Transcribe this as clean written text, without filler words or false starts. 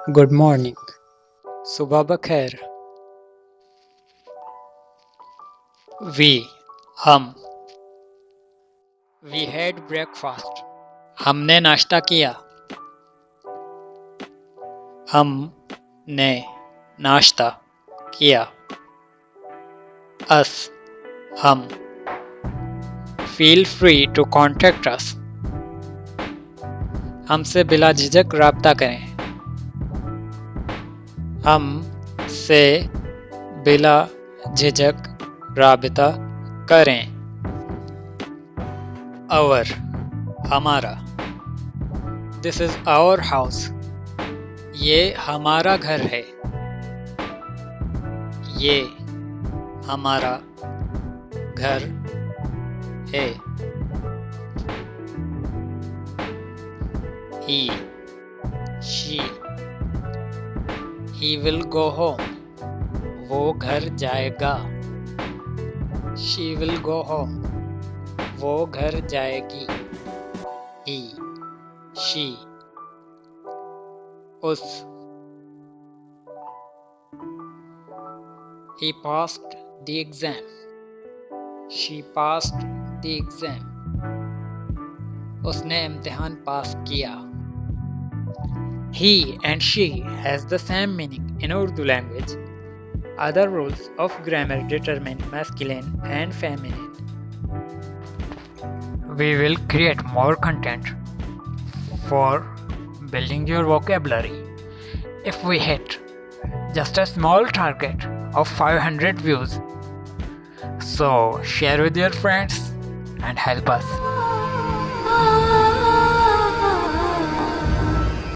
Good morning. सुबह बखैर। We हम। We had breakfast. हमने नाश्ता किया। हमने नाश्ता किया। अस हम। Feel free to contact us. हमसे बिला झिझक राब्ता करें। हम से बिला झिझक राब्ता करें। आवर हमारा। This is our house. ये हमारा घर है। ये हमारा घर है। He she. He will go home. वो घर जाएगा। She will go home. वो घर जाएगी। He, she. उस। He passed the exam. She passed the exam. उसने इम्तिहान पास किया। He and she has the same meaning in Urdu language. Other rules of grammar determine masculine and feminine. We will create more content for building your vocabulary. If we hit just a small target of 500 views, so share with your friends and help us.